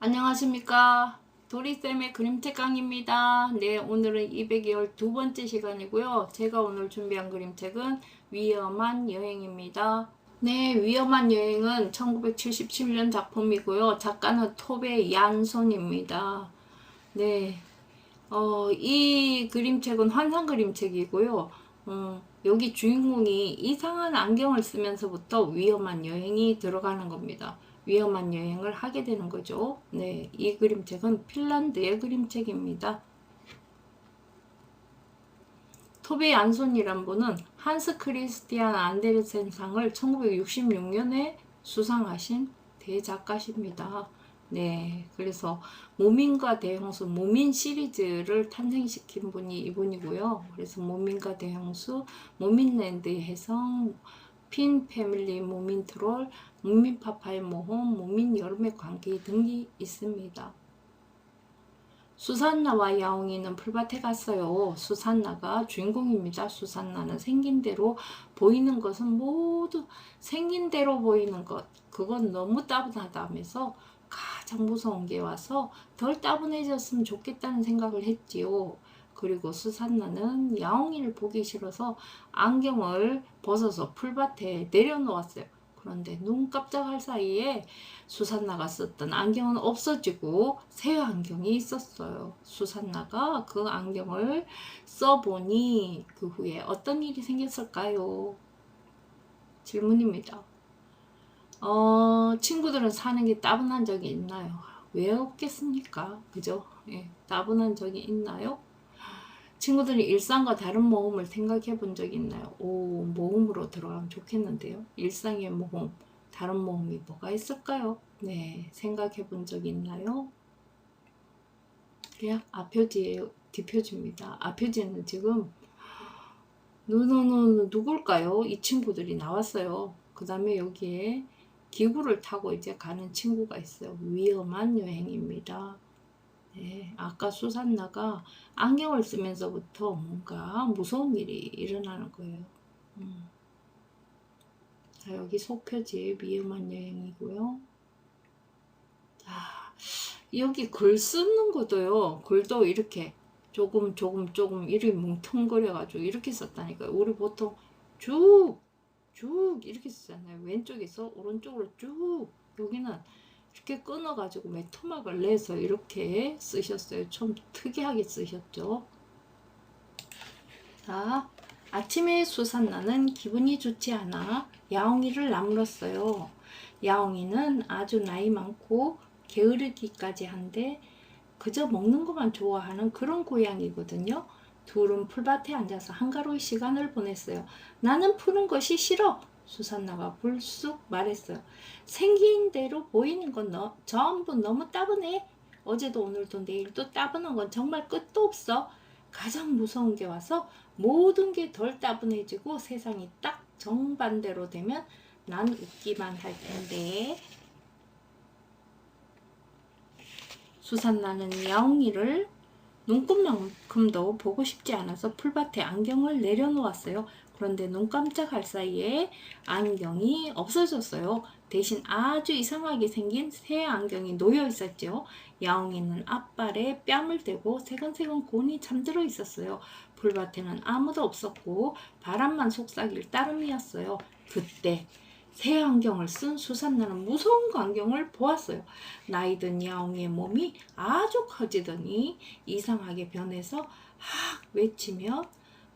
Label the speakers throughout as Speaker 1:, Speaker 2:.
Speaker 1: 안녕하십니까. 도리쌤의 그림책 강의입니다. 네, 오늘은 212번째 시간이고요. 제가 오늘 준비한 그림책은 위험한 여행입니다. 네, 위험한 여행은 1977년 작품이고요. 작가는 토베 얀손입니다. 네, 이 그림책은 환상 그림책이고요. 여기 주인공이 이상한 안경을 쓰면서부터 위험한 여행이 들어가는 겁니다. 위험한 여행을 하게 되는 거죠. 네, 이 그림책은 핀란드의 그림책입니다. 토베 얀손이란 분은 한스 크리스티안 안데르센상을 1966년에 수상하신 대작가십니다. 네, 그래서 모민과 대형수, 모민 시리즈를 탄생시킨 분이 이분이고요. 그래서 모민과 대형수, 모민랜드의 해성, 핀 패밀리 모민 트롤, 모민 파파의 모험, 모민 여름의 광기 등이 있습니다. 수산나와 야옹이는 풀밭에 갔어요. 수산나가 주인공입니다. 수산나는 생긴 대로 보이는 것은 모두 생긴 대로 보이는 것. 그건 너무 따분하다면서 가장 무서운 게 와서 덜 따분해졌으면 좋겠다는 생각을 했지요. 그리고 수산나는 야옹이를 보기 싫어서 안경을 벗어서 풀밭에 내려놓았어요. 그런데 눈 깜짝할 사이에 수산나가 썼던 안경은 없어지고 새 안경이 있었어요. 수산나가 그 안경을 써보니 그 후에 어떤 일이 생겼을까요? 질문입니다. 친구들은 사는 게 따분한 적이 있나요? 왜 없겠습니까? 그죠? 예, 따분한 적이 있나요? 친구들이 일상과 다른 모험을 생각해 본 적이 있나요? 오, 모험으로 들어가면 좋겠는데요. 일상의 모험, 다른 모험이 뭐가 있을까요? 네, 생각해 본 적이 있나요? 그냥 앞표지예요. 뒷표지입니다. 앞표지는 지금 누굴까요? 이 친구들이 나왔어요. 그 다음에 여기에 기구를 타고 이제 가는 친구가 있어요. 위험한 여행입니다. 네, 아까 수산나가 안경을 쓰면서부터 뭔가 무서운 일이 일어나는 거예요. 자, 여기 속표지의 위험한 여행이고요. 자, 여기 글 쓰는 것도요. 글도 이렇게 조금 이렇게 뭉텅거려가지고 이렇게 썼다니까요. 우리 보통 쭉 이렇게 쓰잖아요. 왼쪽에서 오른쪽으로 쭉. 여기는 이렇게 끊어가지고 매토막을 내서 이렇게 쓰셨어요. 좀 특이하게 쓰셨죠. 자, 아침에 수산나는 기분이 좋지 않아 야옹이를 나물었어요. 야옹이는 아주 나이 많고 게으르기까지 한데 그저 먹는 것만 좋아하는 그런 고양이거든요. 둘은 풀밭에 앉아서 한가로이 시간을 보냈어요. 나는 푸는 것이 싫어. 수산나가 불쑥 말했어요. 생긴 대로 보이는 건 전부 너무 따분해. 어제도 오늘도 내일도 따분한 건 정말 끝도 없어. 가장 무서운 게 와서 모든 게 덜 따분해지고 세상이 딱 정반대로 되면 난 웃기만 할 텐데. 수산나는 야옹이를 눈꽃만큼도 보고 싶지 않아서 풀밭에 안경을 내려놓았어요. 그런데 눈 깜짝할 사이에 안경이 없어졌어요. 대신 아주 이상하게 생긴 새 안경이 놓여 있었죠. 야옹이는 앞발에 뺨을 대고 세근세근 곤히 잠들어 있었어요. 풀밭에는 아무도 없었고 바람만 속삭일 따름이었어요. 그때 새 안경을 쓴 수산나는 무서운 그 안경을 보았어요. 나이든 야옹이의 몸이 아주 커지더니 이상하게 변해서 학 외치며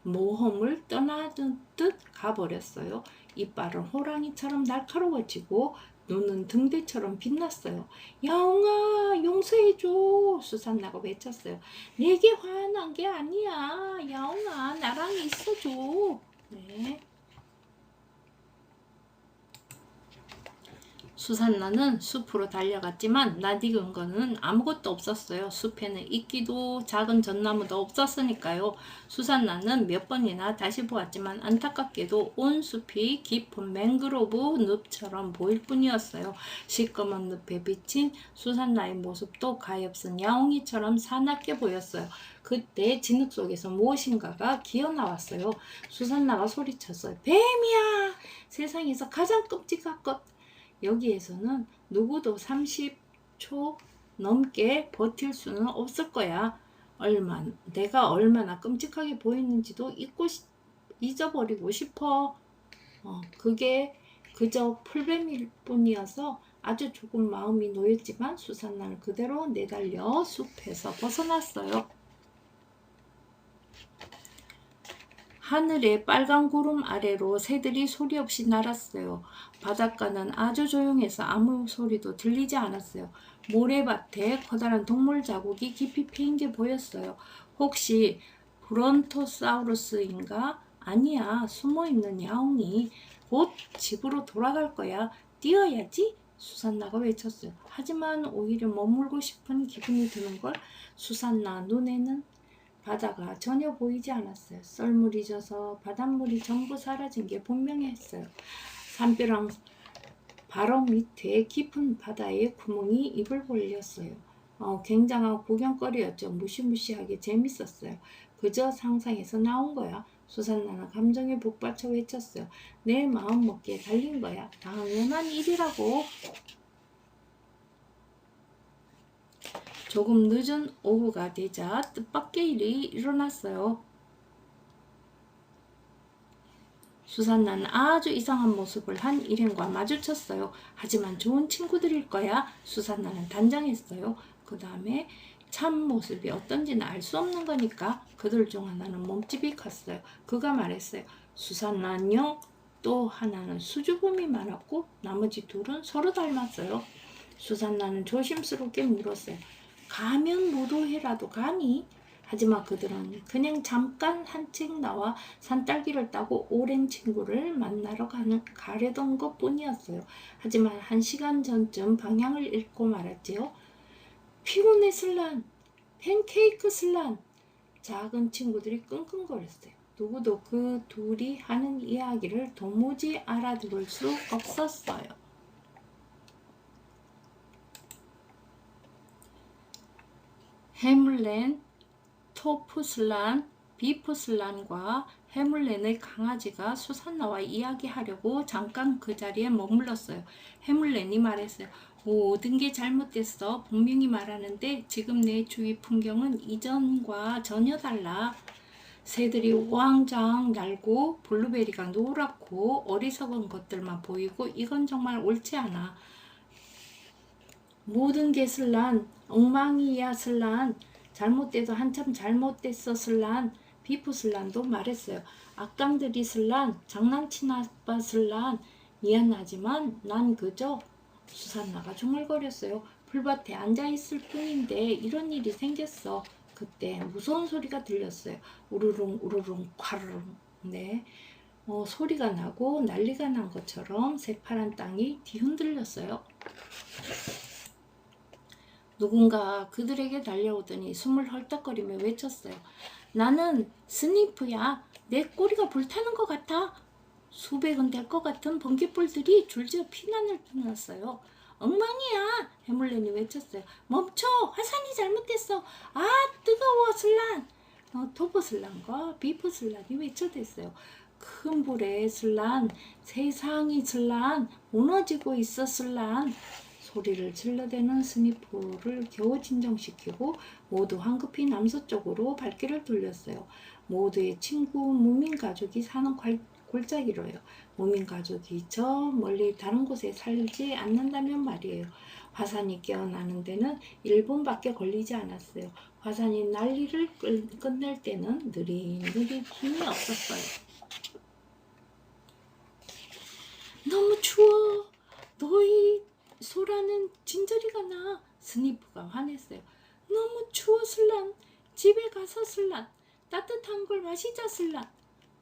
Speaker 1: 모험을 떠나는 듯 가버렸어요. 이빨은 호랑이처럼 날카로워지고 눈은 등대처럼 빛났어요. 야옹아, 용서해줘. 수산나가 외쳤어요. 내게 화난 게 아니야. 야옹아, 나랑 있어줘. 네. 수산나는 숲으로 달려갔지만 낯익은 거는 아무것도 없었어요. 숲에는 이끼도 작은 전나무도 없었으니까요. 수산나는 몇 번이나 다시 보았지만 안타깝게도 온 숲이 깊은 맹그로브 늪처럼 보일 뿐이었어요. 시꺼먼 늪에 비친 수산나의 모습도 가엾은 야옹이처럼 사납게 보였어요. 그때 진흙 속에서 무엇인가가 기어나왔어요. 수산나가 소리쳤어요. 뱀이야! 세상에서 가장 끔찍한 것. 여기에서는 누구도 30초 넘게 버틸 수는 없을 거야. 내가 얼마나 끔찍하게 보이는지도 잊어버리고 싶어. 그게 그저 풀뱀일 뿐이어서 아주 조금 마음이 놓였지만 수산나는 그대로 내달려 숲에서 벗어났어요. 하늘의 빨간 구름 아래로 새들이 소리 없이 날았어요. 바닷가는 아주 조용해서 아무 소리도 들리지 않았어요. 모래밭에 커다란 동물 자국이 깊이 패인 게 보였어요. 혹시 브론토사우루스인가? 아니야, 숨어있는 야옹이. 곧 집으로 돌아갈 거야. 뛰어야지. 수산나가 외쳤어요. 하지만 오히려 머물고 싶은 기분이 드는걸. 수산나 눈에는 바다가 전혀 보이지 않았어요. 썰물이 져서 바닷물이 전부 사라진 게 분명했어요. 산벼랑 바로 밑에 깊은 바다에 구멍이 입을 벌렸어요. 굉장한 구경거리였죠. 무시무시하게 재밌었어요. 그저 상상에서 나온 거야. 수산나는 감정에 북받쳐 외쳤어요. 내 마음 먹기에 달린 거야. 당연한 일이라고. 조금 늦은 오후가 되자 뜻밖의 일이 일어났어요. 수산나는 아주 이상한 모습을 한 일행과 마주쳤어요. 하지만 좋은 친구들일 거야. 수산나는 단정했어요. 그 다음에 참 모습이 어떤지는 알 수 없는 거니까 그들 중 하나는 몸집이 컸어요. 그가 말했어요. 수산나 안녕. 또 하나는 수줍음이 많았고 나머지 둘은 서로 닮았어요. 수산나는 조심스럽게 물었어요. 가면 무도회라도 가니? 하지만 그들은 그냥 잠깐 산책 나와 산딸기를 따고 오랜 친구를 만나러 가려던 것 뿐이었어요. 하지만 1시간 전쯤 방향을 잃고 말았지요. 피곤해 슬란, 팬케이크 슬란. 작은 친구들이 끙끙거렸어요. 누구도 그 둘이 하는 이야기를 도무지 알아들을 수 없었어요. 해물렌, 토프슬란, 비프슬란과 해물렌의 강아지가 수산나와 이야기하려고 잠깐 그 자리에 머물렀어요. 해물렌이 말했어요. 모든 게 잘못됐어. 분명히 말하는데 지금 내 주위 풍경은 이전과 전혀 달라. 새들이 왕창 날고 블루베리가 노랗고 어리석은 것들만 보이고 이건 정말 옳지 않아. 모든 게 슬란, 엉망이야 슬란, 잘못돼도 한참 잘못됐어 슬란. 비프슬란도 말했어요. 악당들이 슬란, 장난치나 봐 슬란. 미안하지만 난 그저. 수산나가 중얼거렸어요. 풀밭에 앉아있을 뿐인데 이런 일이 생겼어. 그때 무서운 소리가 들렸어요. 우르릉 우르릉 콰르릉. 네, 소리가 나고 난리가 난 것처럼 새파란 땅이 뒤흔들렸어요. 누군가 그들에게 달려오더니 숨을 헐떡거리며 외쳤어요. 나는 스니프야. 내 꼬리가 불타는 것 같아. 수백은 될 것 같은 번개불들이 줄지어 피난을 피났어요. 엉망이야. 해물렌이 외쳤어요. 멈춰. 화산이 잘못됐어. 아 뜨거워 슬란. 토브슬란과 비프슬란이 외쳐댔어요. 큰 불에 슬란, 세상이 슬란, 무너지고 있어 슬란. 소리를 질러대는 스니프를 겨우 진정시키고 모두 황급히 남서쪽으로 발길을 돌렸어요. 모두의 친구 무민 가족이 사는 골짜기로요. 무민 가족이 저 멀리 다른 곳에 살지 않는다면 말이에요. 화산이 깨어나는 데는 1분밖에 걸리지 않았어요. 화산이 난리를 끝낼 때는 느릿느릿 힘이 없었어요. 너무 추워. 너희 소라는 진저리가 나. 스니프가 화냈어요. 너무 추워 슬란. 집에 가서 슬란. 따뜻한 걸 마시자 슬란.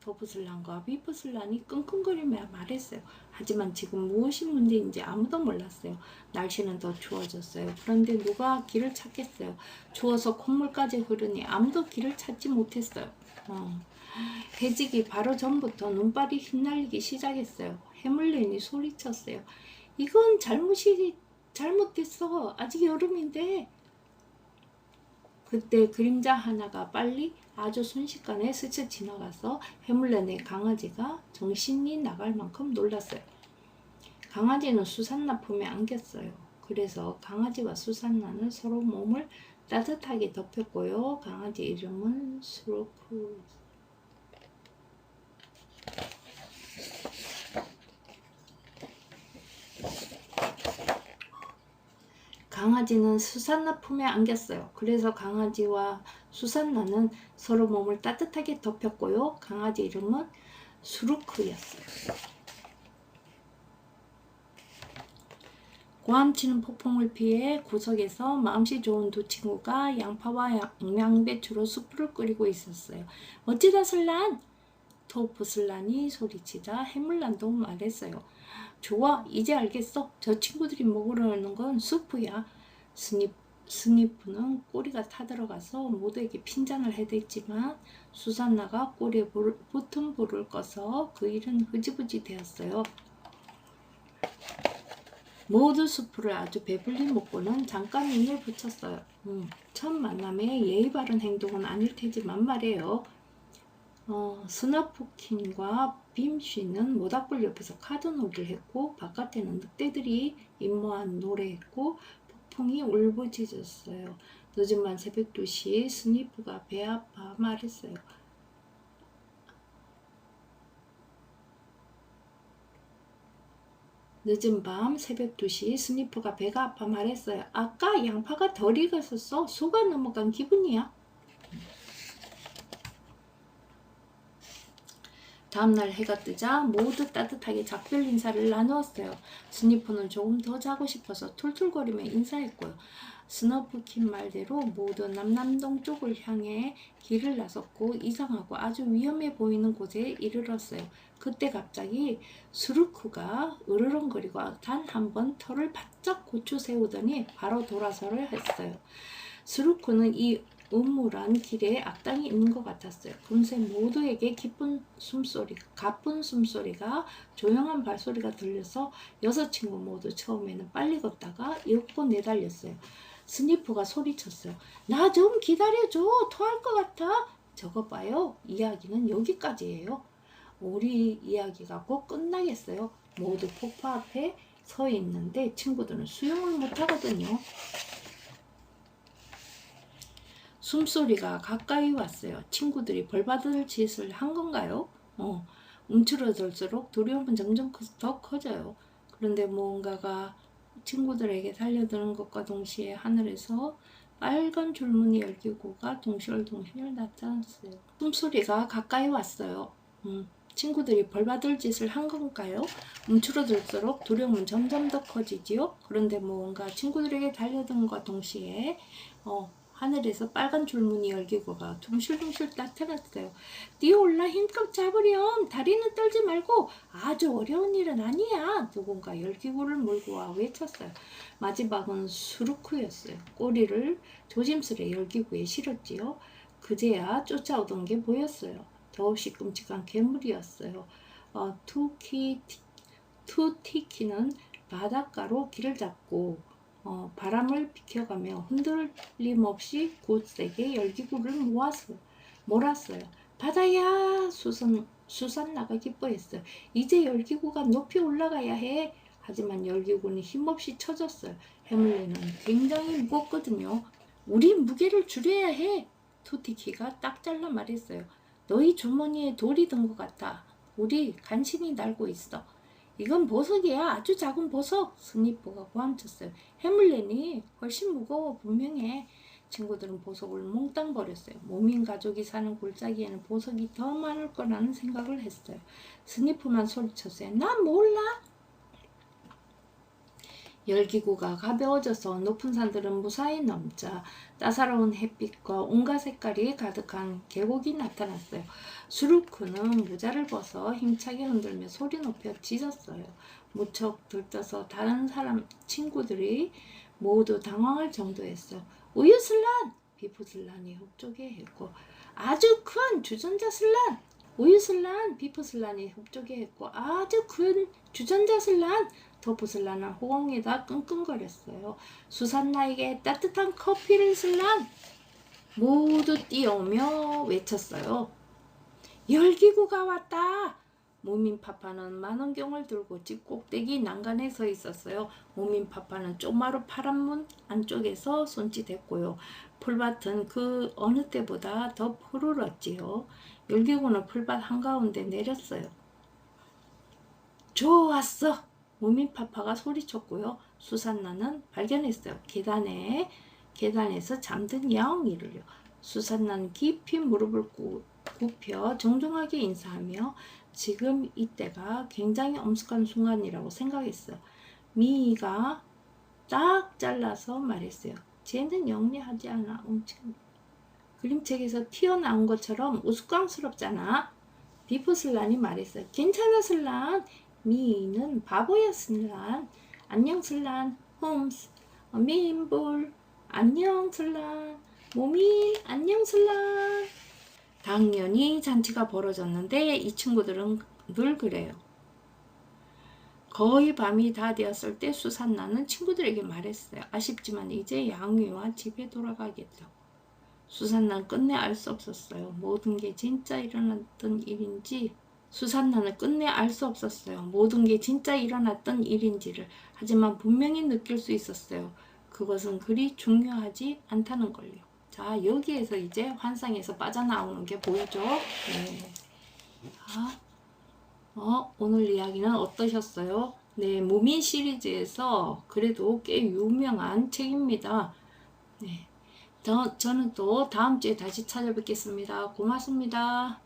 Speaker 1: 토브슬란과 비프슬란이 끙끙거리며 말했어요. 하지만 지금 무엇이 문제인지 아무도 몰랐어요. 날씨는 더 추워졌어요. 그런데 누가 길을 찾겠어요. 추워서 콧물까지 흐르니 아무도 길을 찾지 못했어요. 해지기 바로 전부터 눈발이 휘날리기 시작했어요. 해물렌이 소리쳤어요. 이건 잘못됐어. 아직 여름인데. 그때 그림자 하나가 빨리 아주 순식간에 스쳐 지나가서 해물렌의 강아지가 정신이 나갈 만큼 놀랐어요. 강아지는 수산나 품에 안겼어요. 그래서 강아지와 수산나는 서로 몸을 따뜻하게 덮였고요. 강아지 이름은 수루크. 강아지는 수산나 품에 안겼어요. 그래서 강아지와 수산나는 서로 몸을 따뜻하게 덮였고요. 강아지 이름은 수루크였어요. 고함치는 폭풍을 피해 구석에서 마음씨 좋은 두 친구가 양파와 양배추로 수프를 끓이고 있었어요. 멋지다 슬란! 토프 슬란이 소리치자 해물란도 말했어요. 좋아, 이제 알겠어. 저 친구들이 먹으려는 건 수프야. 스니프는 꼬리가 타들어가서 모두에게 핀잔을 해댔지만 수산나가 꼬리에 붙은 불을 꺼서 그 일은 흐지부지 되었어요. 모두 수프를 아주 배불리 먹고는 잠깐 눈을 붙였어요. 첫 만남에 예의 바른 행동은 아닐 테지만 말이에요. 스너프킨과 빔쉬는 모닥불 옆에서 카드놀이를 했고 바깥에는 늑대들이 임모한 노래했고 폭풍이 울부짖었어요. 늦은 밤 새벽 2시 스니프가 배 아파 말했어요. 늦은 밤 새벽 2시 스니프가 배가 아파 말했어요. 아까 양파가 덜 익었었어. 속아 넘어간 기분이야. 다음날 해가 뜨자 모두 따뜻하게 작별 인사를 나누었어요. 스니프는 조금 더 자고 싶어서 툴툴거리며 인사했고요. 스너프킨 말대로 모두 남남동쪽을 향해 길을 나섰고 이상하고 아주 위험해 보이는 곳에 이르렀어요. 그때 갑자기 수루크가 으르렁거리고 단 한 번 털을 바짝 고추 세우더니 바로 돌아서를 했어요. 수루크는 이 음울한 길에 악당이 있는 것 같았어요. 금세 모두에게 가쁜 숨소리가 조용한 발소리가 들려서 6 친구 모두 처음에는 빨리 걷다가 이윽고 내달렸어요. 스니프가 소리쳤어요. 나 좀 기다려줘. 토할 것 같아. 저거 봐요. 이야기는 여기까지예요. 우리 이야기가 곧 끝나겠어요. 모두 폭포 앞에 서 있는데 친구들은 수영을 못하거든요. 숨소리가 가까이 왔어요. 친구들이 벌받을 짓을 한 건가요? 움츠러들수록 두려움은 점점 더 커져요. 그런데 무언가가 친구들에게 달려드는 것과 동시에 하늘에서 빨간 줄무늬 열기구가 동실동실 나타났어요. 숨소리가 가까이 왔어요. 친구들이 벌받을 짓을 한 건가요? 움츠러들수록 두려움은 점점 더 커지지요. 그런데 무언가 친구들에게 달려드는 것과 동시에 하늘에서 빨간 줄무늬 열기구가 둥실둥실 나타났어요. 뛰어올라 힘껏 잡으렴. 다리는 떨지 말고. 아주 어려운 일은 아니야. 누군가 열기구를 몰고 와 외쳤어요. 마지막은 수루크였어요. 꼬리를 조심스레 열기구에 실었지요. 그제야 쫓아오던 게 보였어요. 더없이 끔찍한 괴물이었어요. 투티키는 바닷가로 길을 잡고 바람을 비켜가며 흔들림 없이 곧세게 열기구를 몰았어요. 바다야! 수산나가 기뻐했어요. 이제 열기구가 높이 올라가야 해. 하지만 열기구는 힘없이 쳐졌어요. 해물레는 굉장히 무겁거든요. 우리 무게를 줄여야 해. 투티키가 딱 잘라 말했어요. 너희 주머니에 돌이 든 것 같아. 우리 간신히 날고 있어. 이건 보석이야. 아주 작은 보석. 스니프가 고함쳤어요. 해물렌이 훨씬 무거워 분명해. 친구들은 보석을 몽땅 버렸어요. 모민 가족이 사는 골짜기에는 보석이 더 많을 거라는 생각을 했어요. 스니프만 소리쳤어요. 난 몰라. 열기구가 가벼워져서 높은 산들은 무사히 넘자 따사로운 햇빛과 온갖 색깔이 가득한 계곡이 나타났어요. 수루크는 모자를 벗어 힘차게 흔들며 소리 높여 짖었어요. 무척 들떠서 다른 친구들이 모두 당황할 정도였어요. 우유슬란! 비프슬란이 흡족해 했고 아주 큰 주전자슬란! 우유슬란! 비프슬란이 흡족해 했고 아주 큰 주전자슬란! 토프슬란은 호응에다 끙끙거렸어요. 수산나에게 따뜻한 커피를 슬란! 모두 뛰어오며 외쳤어요. 열기구가 왔다! 무민파파는 만원경을 들고 집 꼭대기 난간에 서 있었어요. 무민파파는 쪽마루 파란 문 안쪽에서 손짓했고요. 풀밭은 그 어느 때보다 더 푸르렀지요. 열기구는 풀밭 한가운데 내렸어요. 좋았어! 무민파파가 소리쳤고요. 수산나는 발견했어요. 계단에서 잠든 야옹이를요. 수산나는 깊이 무릎을 굽혀 정중하게 인사하며 지금 이때가 굉장히 엄숙한 순간이라고 생각했어요. 미이가 딱 잘라서 말했어요. 쟤는 영리하지 않아. 그림책에서 튀어나온 것처럼 우스꽝스럽잖아. 디프슬란이 말했어요. 괜찮아 슬란. 미이는 바보야 슬란. 안녕 슬란. 홈스. 미인볼. 안녕 슬란. 모미 안녕 슬란. 당연히 잔치가 벌어졌는데 이 친구들은 늘 그래요. 거의 밤이 다 되었을 때 수산나는 친구들에게 말했어요. 아쉽지만 이제 양위와 집에 돌아가겠죠. 수산나는 끝내 알 수 없었어요. 모든 게 진짜 일어났던 일인지 수산나는 끝내 알 수 없었어요. 모든 게 진짜 일어났던 일인지를. 하지만 분명히 느낄 수 있었어요. 그것은 그리 중요하지 않다는 걸요. 자, 여기에서 이제 환상에서 빠져나오는 게 보이죠? 네. 자, 오늘 이야기는 어떠셨어요? 네, 무민 시리즈에서 그래도 꽤 유명한 책입니다. 네. 저는 또 다음 주에 다시 찾아뵙겠습니다. 고맙습니다.